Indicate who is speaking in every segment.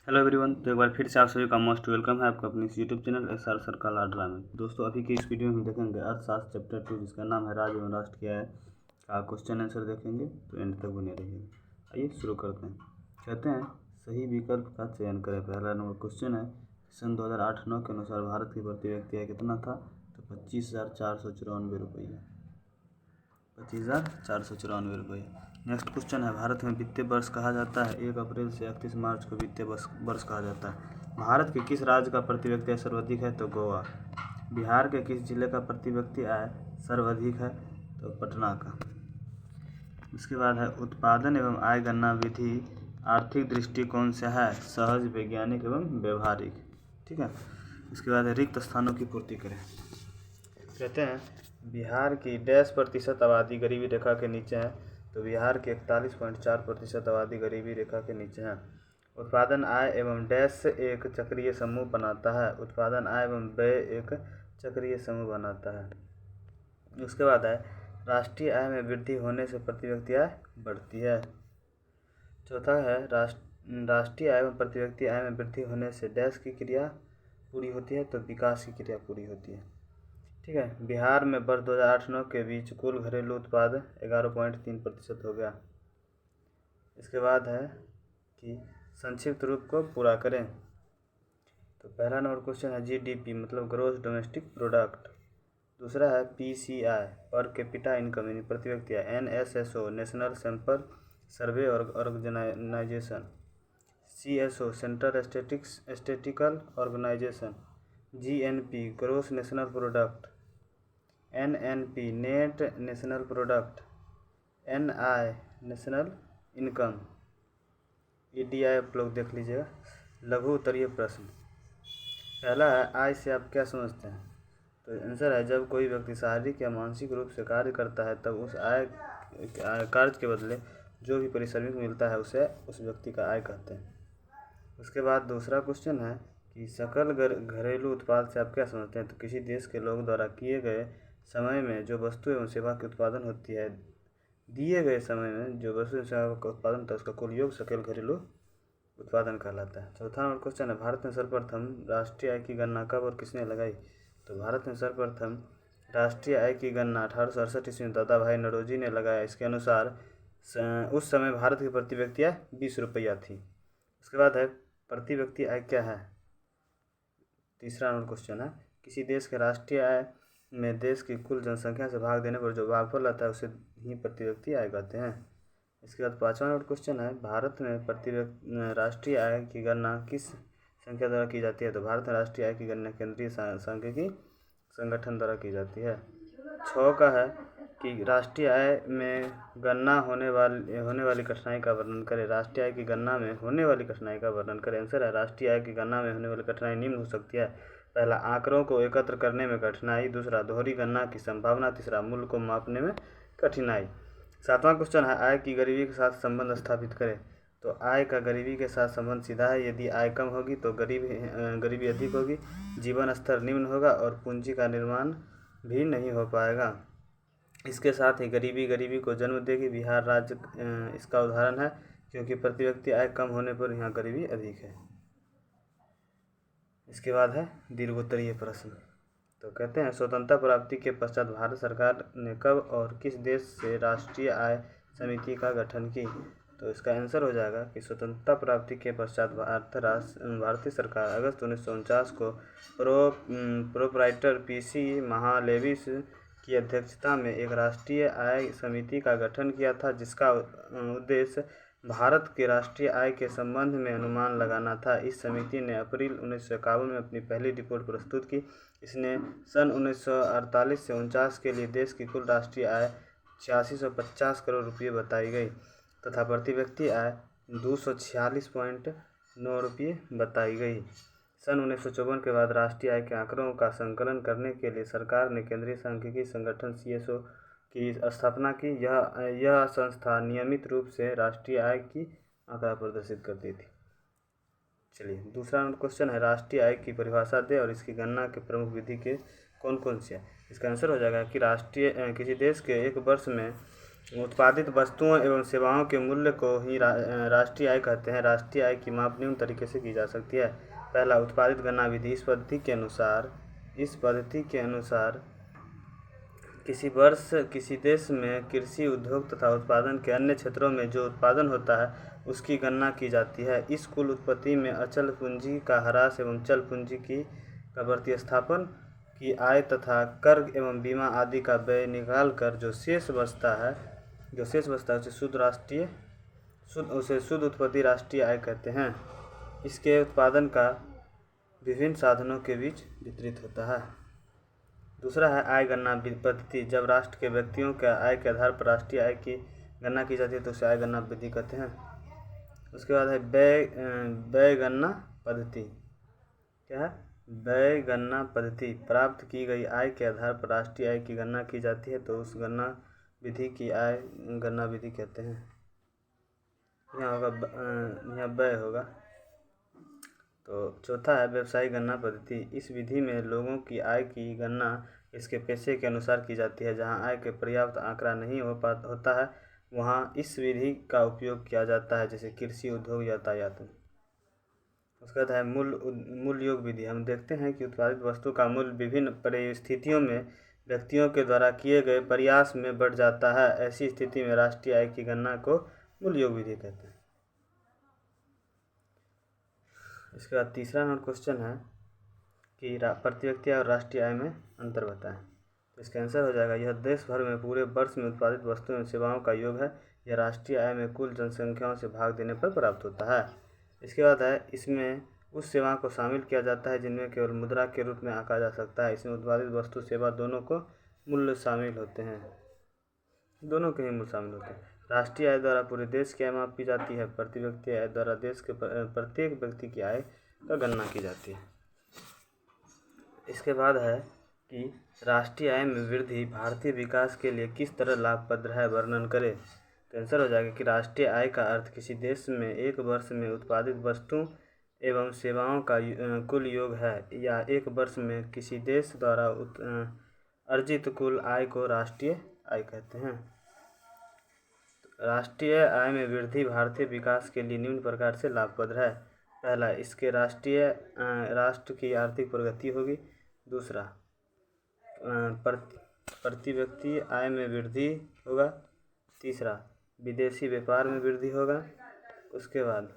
Speaker 1: Hello everyone. तो एक बार फिर से आप सभी का मोस्ट वेलकम है आपका अपने इस यूट्यूब चैनल SR सर का लाडला में। दोस्तों अभी की इस वीडियो में हम देखेंगे अर्थशास्त्र चैप्टर 2 जिसका नाम है राज्य एवं राष्ट्र क्या है का क्वेश्चन आंसर देखेंगे, तो एंड तक बने रहिएगा। आइए शुरू करते हैं। कहते हैं सही विकल्प का चयन करें। पहला नंबर क्वेश्चन है सन 2008-9 के अनुसार भारत की प्रति व्यक्ति आय कितना था, तो 25,494 रुपये। 25,494 रुपये। नेक्स्ट क्वेश्चन है भारत में वित्तीय वर्ष कहा जाता है 1 अप्रैल से 31 मार्च को वित्तीय वर्ष कहा जाता है। भारत के किस राज्य का प्रति व्यक्ति आय सर्वाधिक है, तो गोवा। बिहार के किस जिले का प्रति व्यक्ति आय सर्वाधिक है, तो पटना का। उसके बाद है उत्पादन एवं आय गणना विधि आर्थिक दृष्टिकोण से है सहज, वैज्ञानिक एवं व्यवहारिक। ठीक है। उसके बाद है रिक्त स्थानों की पूर्ति करें। कहते हैं बिहार की डैश प्रतिशत आबादी गरीबी रेखा के नीचे है, तो बिहार की 41.4% आबादी गरीबी रेखा के नीचे है। उत्पादन आय एवं डैश एक चक्रीय समूह बनाता है। उत्पादन आय एवं व्यय एक चक्रीय समूह बनाता है। उसके बाद है राष्ट्रीय आय में वृद्धि होने से प्रति व्यक्ति आय बढ़ती है। चौथा है राष्ट्रीय आय एवं प्रति व्यक्ति आय में वृद्धि होने से डैश की क्रिया पूरी होती है, तो विकास की क्रिया पूरी होती है। ठीक है। बिहार में वर्ष 2008-9 के बीच कुल घरेलू उत्पाद 11.3% हो गया। इसके बाद है कि संक्षिप्त रूप को पूरा करें। तो पहला नंबर क्वेश्चन है GDP मतलब ग्रोस डोमेस्टिक प्रोडक्ट। दूसरा है PCI पर कैपिटा इनकम यानी प्रति व्यक्ति आय। NSSO national sample survey organisation. CSO central statistical organisation. GNP gross national product. NNP net national product. NI national income. EDI आप लोग देख लीजिएगा। लघु उत्तरीय प्रश्न। पहला है आय से आप क्या समझते हैं, तो आंसर है जब कोई व्यक्ति शारीरिक या मानसिक रूप से कार्य करता है तब उस कार्य के बदले जो भी पारिश्रमिक मिलता है उसे उस व्यक्ति का आय कहते हैं। उसके बाद दूसरा क्वेश्चन है कि सकल घरेलू उत्पाद से आप क्या समझते हैं, तो किसी देश के लोगों द्वारा किए गए समय में जो वस्तु एवं सेवा की उत्पादन होती है, दिए गए समय में जो वस्तु एवं सेवा का उत्पादन होता है उसका कुल योग सकल घरेलू उत्पादन कहलाता है। चौथा नंबर क्वेश्चन है भारत में सर्वप्रथम राष्ट्रीय आय की गणना कब और किसने लगाई, तो भारत में सर्वप्रथम राष्ट्रीय आय की गणना 1868 ईस्वी में दादा भाई नौरोजी ने लगाया। इसके अनुसार उस समय भारत की प्रति व्यक्ति आय 20 रुपया थी। उसके बाद है प्रति व्यक्ति आय क्या है। तीसरा नंबर क्वेश्चन है किसी देश के राष्ट्रीय आय में देश की कुल जनसंख्या से भाग देने पर जो भागफल आता है उसे ही प्रति व्यक्ति आय कहते हैं। इसके बाद पाँचवा नंबर क्वेश्चन है भारत में प्रति राष्ट्रीय आय की गणना किस संख्या द्वारा की जाती है, तो भारत में राष्ट्रीय आय की गणना केंद्रीय सांख्यिकी संगठन द्वारा की जाती है। 6 का है कि राष्ट्रीय आय में गणना होने वाली कठिनाई का वर्णन करें। राष्ट्रीय आय की गणना में होने वाली कठिनाई का वर्णन करें। आंसर है राष्ट्रीय आय की गणना में होने वाली कठिनाई निम्न हो सकती है। पहला आंकड़ों को एकत्र करने में कठिनाई। दूसरा दोहरी गणना की संभावना। तीसरा मूल्य को मापने में कठिनाई। सातवां क्वेश्चन है आय की गरीबी के साथ संबंध स्थापित करें, तो आय का गरीबी के साथ संबंध सीधा है। यदि आय कम होगी तो गरीबी अधिक होगी, जीवन स्तर निम्न होगा और पूंजी का निर्माण भी नहीं हो पाएगा। इसके साथ ही गरीबी को जन्म देगी। बिहार राज्य इसका उदाहरण है क्योंकि प्रति व्यक्ति आय कम होने पर यहाँ गरीबी अधिक है। इसके बाद है दीर्घोत्तरीय प्रश्न। तो कहते हैं स्वतंत्रता प्राप्ति के पश्चात भारत सरकार ने कब और किस देश से राष्ट्रीय आय समिति का गठन की, तो इसका आंसर हो जाएगा कि स्वतंत्रता प्राप्ति के पश्चात भारतीय सरकार अगस्त 1949 को प्रोप्राइटर PC महालेविस की अध्यक्षता में एक राष्ट्रीय आय समिति का गठन किया था, जिसका उद्देश्य भारत के राष्ट्रीय आय के संबंध में अनुमान लगाना था। इस समिति ने अप्रैल 1951 में अपनी पहली रिपोर्ट प्रस्तुत की। इसने सन 1948 से 49 के लिए देश की कुल राष्ट्रीय आय 8650 करोड़ रुपये बताई गई तथा प्रति व्यक्ति आय 246.9 रुपये बताई गई। सन 1954 के बाद राष्ट्रीय आय के आंकड़ों का संकलन करने के लिए सरकार ने केंद्रीय सांख्यिकी संगठन CSO की स्थापना की। यह संस्था नियमित रूप से राष्ट्रीय आय की आंकड़ा प्रदर्शित करती थी। चलिए दूसरा क्वेश्चन है राष्ट्रीय आय की परिभाषा दे और इसकी गणना के प्रमुख विधि के कौन कौन से है। इसका आंसर हो जाएगा कि किसी देश के एक वर्ष में उत्पादित वस्तुओं एवं सेवाओं के मूल्य को ही राष्ट्रीय आय कहते हैं। राष्ट्रीय आय की माप निम्न तरीके से की जा सकती है। पहला, उत्पादित गणना विधि। इस पद्धति के अनुसार किसी वर्ष किसी देश में कृषि उद्योग तथा उत्पादन के अन्य क्षेत्रों में जो उत्पादन होता है उसकी गणना की जाती है। इस कुल उत्पत्ति में अचल पूंजी का ह्रास एवं चल पूंजी का प्रतिस्थापन की आय तथा कर एवं बीमा आदि का व्यय निकाल कर जो शेष बचता है उसे शुद्ध उत्पत्ति राष्ट्रीय आय कहते हैं। इसके उत्पादन का विभिन्न साधनों के बीच वितरित होता है। दूसरा है आय गणना पद्धति। जब राष्ट्र के व्यक्तियों के आय के आधार पर राष्ट्रीय आय की गणना की जाती है तो उसे आय गणना विधि कहते हैं। उसके बाद है व्यय गणना पद्धति। क्या है? व्यय गणना पद्धति। प्राप्त की गई आय के आधार पर राष्ट्रीय आय की गणना की जाती है तो उस गणना विधि की आय गणना विधि कहते हैं। यहाँ व्यय होगा। तो चौथा है व्यवसायिक गणना पद्धति। इस विधि में लोगों की आय की गणना इसके पेशे के अनुसार की जाती है। जहाँ आय के पर्याप्त आंकड़ा नहीं होता है वहाँ इस विधि का उपयोग किया जाता है, जैसे कृषि, उद्योग, यातायात। उसके बाद है मूल्य योग विधि। हम देखते हैं कि उत्पादित वस्तु का मूल्य विभिन्न परिस्थितियों में व्यक्तियों के द्वारा किए गए प्रयास में बढ़ जाता है। ऐसी स्थिति में राष्ट्रीय आय की गणना को मूल्य योग विधि कहते हैं। इसके बाद तीसरा नंबर क्वेश्चन है कि प्रति व्यक्ति और राष्ट्रीय आय में अंतर बताएं। तो इसका आंसर हो जाएगा, यह देश भर में पूरे वर्ष में उत्पादित वस्तुओं एवं सेवाओं का योग है। यह राष्ट्रीय आय में कुल जनसंख्याओं से भाग देने पर प्राप्त होता है। इसके बाद है इसमें उस सेवा को शामिल किया जाता है जिनमें केवल मुद्रा के रूप में आंका जा सकता है। इसमें उत्पादित वस्तु सेवा दोनों को मूल्य शामिल होते हैं, दोनों के ही मूल्य शामिल होते हैं। राष्ट्रीय आय द्वारा पूरे देश की आय मापी जाती है। प्रति व्यक्ति आय द्वारा देश के प्रत्येक व्यक्ति की आय का गणना की जाती है। इसके बाद है कि राष्ट्रीय आय में वृद्धि भारतीय विकास के लिए किस तरह लाभप्रद है, वर्णन करें। तो आंसर हो जाएगा कि राष्ट्रीय आय का अर्थ किसी देश में एक वर्ष में उत्पादित वस्तु एवं सेवाओं का कुल योग है, या एक वर्ष में किसी देश द्वारा अर्जित कुल आय को राष्ट्रीय आय कहते हैं। राष्ट्रीय आय में वृद्धि भारतीय विकास के लिए निम्न प्रकार से लाभप्रद है। पहला, इसके राष्ट्र की आर्थिक प्रगति होगी। दूसरा, प्रति व्यक्ति आय में वृद्धि होगा। तीसरा, विदेशी व्यापार में वृद्धि होगा। उसके बाद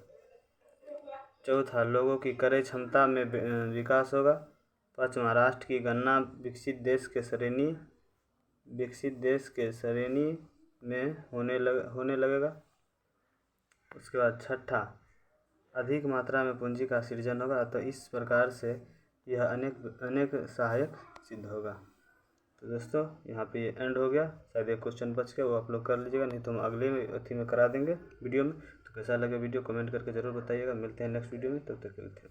Speaker 1: चौथा, लोगों की क्रय क्षमता में विकास होगा। पाँचवा, राष्ट्र की गणना विकसित देश के श्रेणी में होने लगेगा। उसके बाद छठा, अधिक मात्रा में पूंजी का सृजन होगा। तो इस प्रकार से यह अनेक सहायक सिद्ध होगा। तो दोस्तों यहाँ पे ये एंड हो गया। शायद एक क्वेश्चन बच गया, वो आप लोग कर लीजिएगा, नहीं तो हम अगले अथी में करा देंगे वीडियो में। तो कैसा लगे वीडियो कमेंट करके ज़रूर बताइएगा। मिलते हैं नेक्स्ट वीडियो में, तब तक के लिए।